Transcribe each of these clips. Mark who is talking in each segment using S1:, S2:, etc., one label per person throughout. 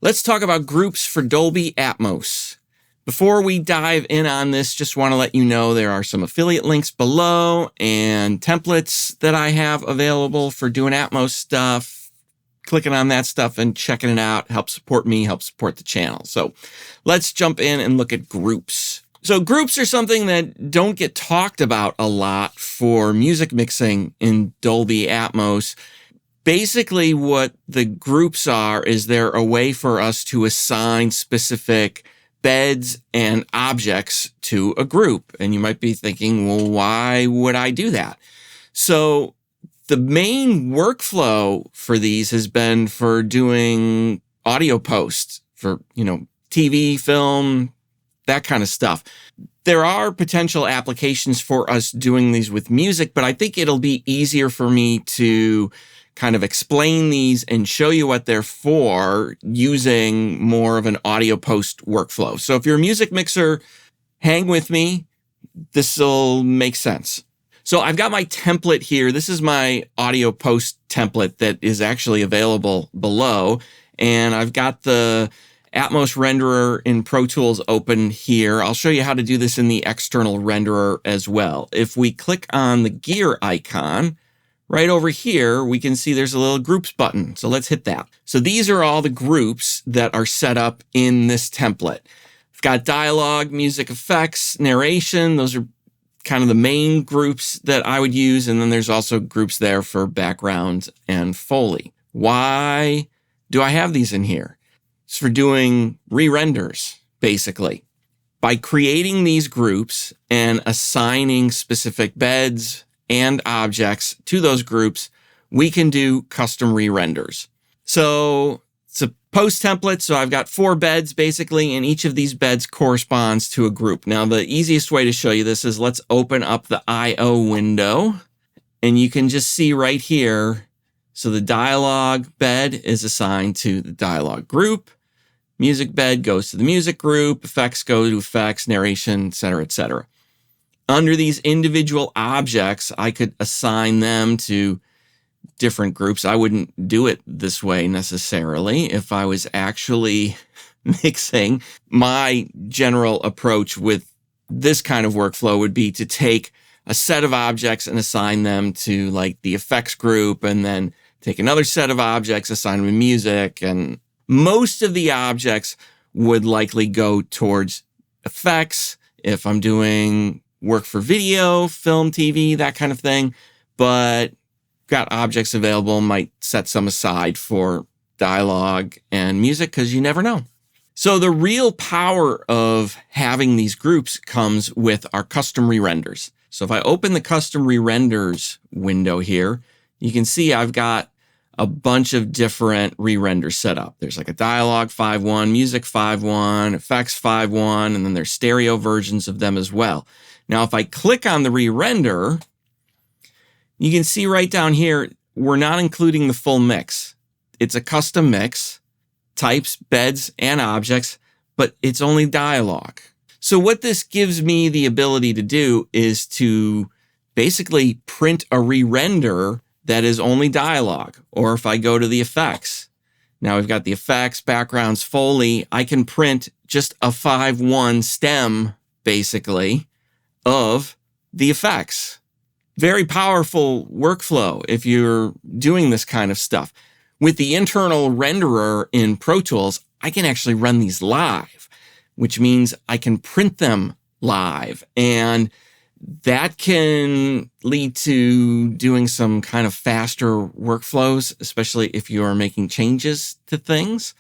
S1: Let's talk about groups for Dolby Atmos. Before we dive in on this, just want to let you know there are some affiliate links below and templates that I have available for doing Atmos stuff. Clicking on that stuff and checking it out helps support me, helps support the channel. So let's jump in and look at groups. So groups are something that don't get talked about a lot for music mixing in Dolby Atmos. Basically, what the groups are is they're a way for us to assign specific beds and objects to a group. And you might be thinking, well, why would I do that? So the main workflow for these has been for doing audio posts for, TV, film, that kind of stuff. There are potential applications for us doing these with music, but I think it'll be easier for me to kind of explain these and show you what they're for using more of an audio post workflow. So if you're a music mixer, hang with me. This will make sense. So I've got my template here. This is my audio post template that is actually available below. And I've got the Atmos renderer in Pro Tools open here. I'll show you how to do this in the external renderer as well. If we click on the gear icon, right over here, we can see there's a little groups button. So let's hit that. So these are all the groups that are set up in this template. I've got dialogue, music effects, narration. Those are kind of the main groups that I would use. And then there's also groups there for background and Foley. Why do I have these in here? It's for doing re-renders, basically. By creating these groups and assigning specific beds and objects to those groups, we can do custom re-renders. So it's a post template. So I've got 4 beds basically, and each of these beds corresponds to a group. Now, the easiest way to show you this is let's open up the IO window, and you can just see right here. So the dialogue bed is assigned to the dialogue group. Music bed goes to the music group. Effects go to effects, narration, et cetera, et cetera. Under these individual objects, I could assign them to different groups. I wouldn't do it this way necessarily if I was actually mixing. My general approach with this kind of workflow would be to take a set of objects and assign them to like the effects group, and then take another set of objects, assign them to music. And most of the objects would likely go towards effects if I'm doing work for video, film, TV, that kind of thing. But got objects available, might set some aside for dialogue and music because you never know. So the real power of having these groups comes with our custom re-renders. So if I open the custom re-renders window here, you can see I've got a bunch of different re-renders set up. There's like a dialogue 5.1, music 5.1, effects 5.1, and then there's stereo versions of them as well. Now, if I click on the re-render, you can see right down here, we're not including the full mix. It's a custom mix, types, beds, and objects, but it's only dialogue. So what this gives me the ability to do is to basically print a re-render that is only dialogue. Or if I go to the effects, now we've got the effects, backgrounds, Foley, I can print just a 5.1 stem, basically, of the effects. Very powerful workflow if you're doing this kind of stuff. With the internal renderer in Pro Tools, I can actually run these live, which means I can print them live. And that can lead to doing some kind of faster workflows, especially if you are making changes to things.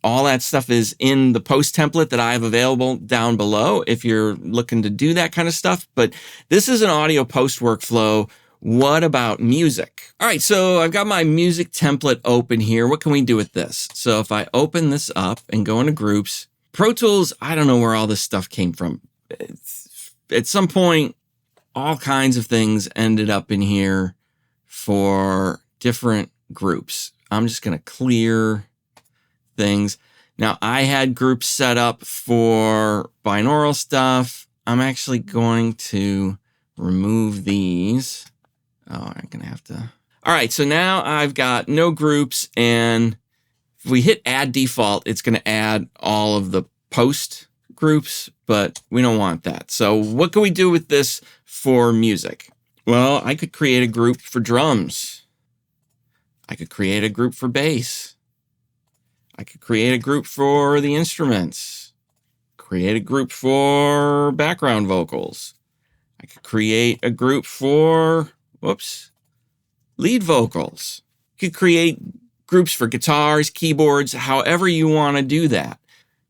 S1: All that stuff is in the post template that I have available down below if you're looking to do that kind of stuff. But this is an audio post workflow. What about music? All right, so I've got my music template open here. What can we do with this? So if I open this up and go into groups, Pro Tools, I don't know where all this stuff came from. At some point, all kinds of things ended up in here for different groups. I'm just going to clear things. Now, I had groups set up for binaural stuff. I'm actually going to remove these. Oh, I'm going to have to. All right, so now I've got no groups, and If we hit add default, it's going to add all of the post groups, but we don't want that. So what can we do with this for music? Well, I could create a group for drums. I could create a group for bass. I could create a group for the instruments. Create a group for background vocals. I could create a group for, lead vocals. You could create groups for guitars, keyboards, however you want to do that.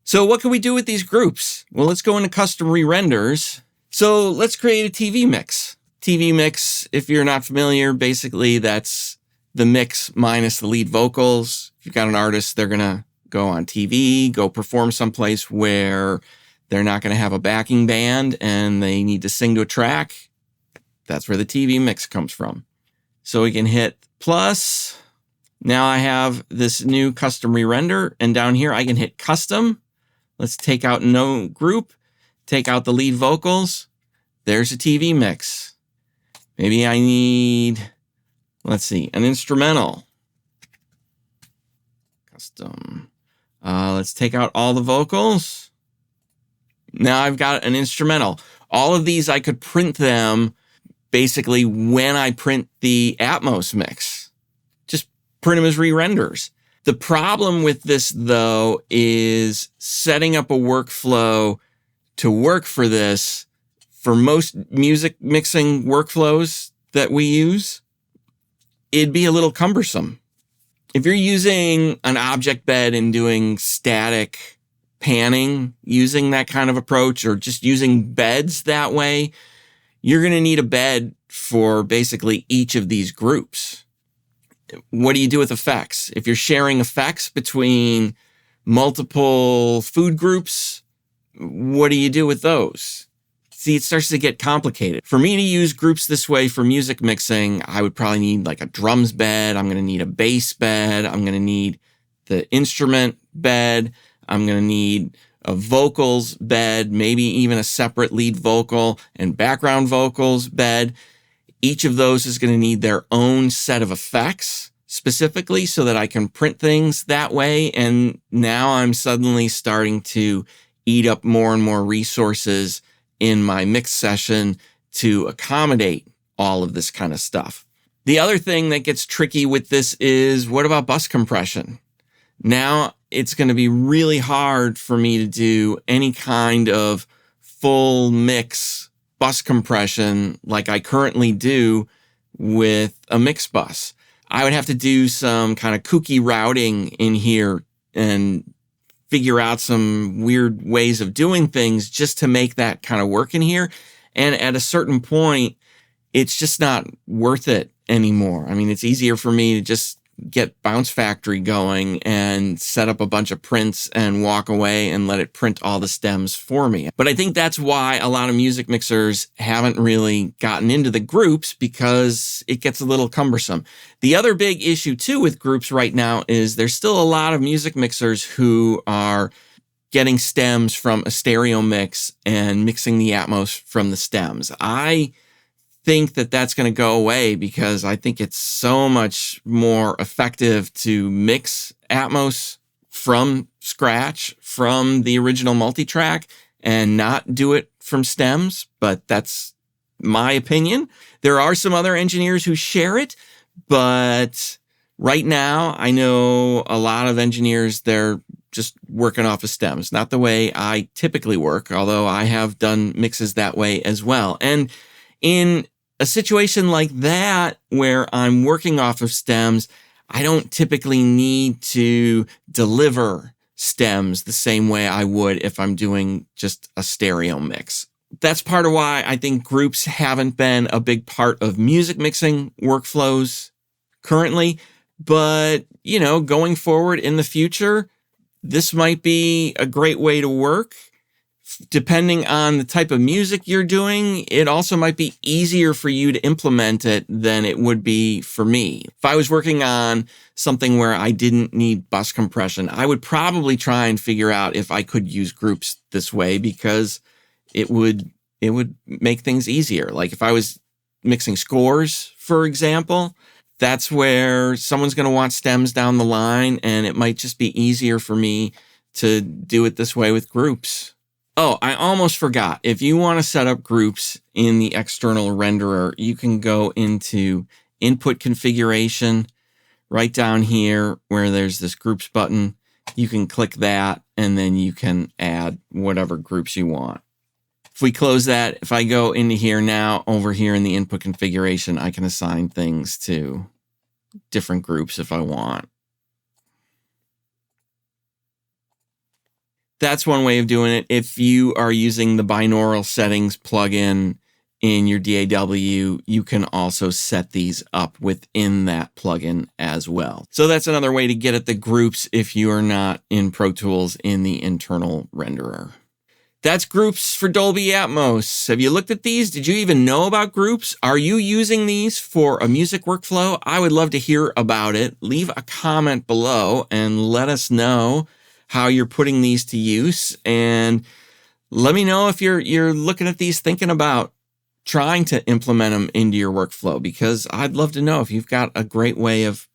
S1: So what can we do with these groups? Well, let's go into custom re-renders. So let's create a TV mix. TV mix, if you're not familiar, basically that's the mix minus the lead vocals. If you've got an artist, they're going to go on TV, go perform someplace where they're not going to have a backing band and they need to sing to a track. That's where the TV mix comes from. So we can hit plus. Now I have this new custom re-render, and down here I can hit custom. Let's take out no group, take out the lead vocals. There's a TV mix. Maybe I need, an instrumental. Custom. Let's take out all the vocals. Now I've got an instrumental. All of these, I could print them basically when I print the Atmos mix. Just print them as re-renders. The problem with this, though, is setting up a workflow to work for this. For most music mixing workflows that we use, it'd be a little cumbersome. If you're using an object bed and doing static panning, using that kind of approach, or just using beds that way, you're going to need a bed for basically each of these groups. What do you do with effects? If you're sharing effects between multiple food groups, what do you do with those? See, it starts to get complicated. For me to use groups this way for music mixing, I would probably need like a drums bed. I'm going to need a bass bed. I'm going to need the instrument bed. I'm going to need a vocals bed, maybe even a separate lead vocal and background vocals bed. Each of those is going to need their own set of effects specifically so that I can print things that way. And now I'm suddenly starting to eat up more and more resources in my mix session to accommodate all of this kind of stuff. The other thing that gets tricky with this is, what about bus compression? Now it's going to be really hard for me to do any kind of full mix bus compression like I currently do with a mix bus. I would have to do some kind of kooky routing in here and figure out some weird ways of doing things just to make that kind of work in here. And at a certain point, it's just not worth it anymore. I mean, it's easier for me to just get Bounce Factory going and set up a bunch of prints and walk away and let it print all the stems for me. But I think that's why a lot of music mixers haven't really gotten into the groups, because it gets a little cumbersome. The other big issue too with groups right now is there's still a lot of music mixers who are getting stems from a stereo mix and mixing the Atmos from the stems. I think that that's going to go away because I think it's so much more effective to mix Atmos from scratch, from the original multitrack, and not do it from stems. But that's my opinion. There are some other engineers who share it, but right now I know a lot of engineers, they're just working off of stems. Not the way I typically work, although I have done mixes that way as well. And in a situation like that, where I'm working off of stems, I don't typically need to deliver stems the same way I would if I'm doing just a stereo mix. That's part of why I think groups haven't been a big part of music mixing workflows currently. But, going forward in the future, this might be a great way to work. Depending on the type of music you're doing, it also might be easier for you to implement it than it would be for me. If I was working on something where I didn't need bus compression, I would probably try and figure out if I could use groups this way, because it would make things easier. Like if I was mixing scores, for example, That's where someone's going to want stems down the line, and it might just be easier for me to do it this way with groups. Oh, I almost forgot. If you want to set up groups in the external renderer, you can go into Input Configuration, right down here where there's this Groups button. You can click that, and then you can add whatever groups you want. If we close that, if I go into here now, over here in the Input Configuration, I can assign things to different groups if I want. That's one way of doing it. If you are using the binaural settings plugin in your DAW, you can also set these up within that plugin as well. So that's another way to get at the groups if you are not in Pro Tools in the internal renderer. That's groups for Dolby Atmos. Have you looked at these? Did you even know about groups? Are you using these for a music workflow? I would love to hear about it. Leave a comment below and let us know how you're putting these to use. And let me know if you're looking at these thinking about trying to implement them into your workflow, because I'd love to know if you've got a great way of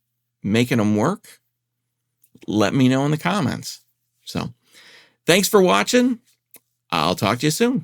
S1: making them work. Let me know in the comments. So thanks for watching. I'll talk to you soon.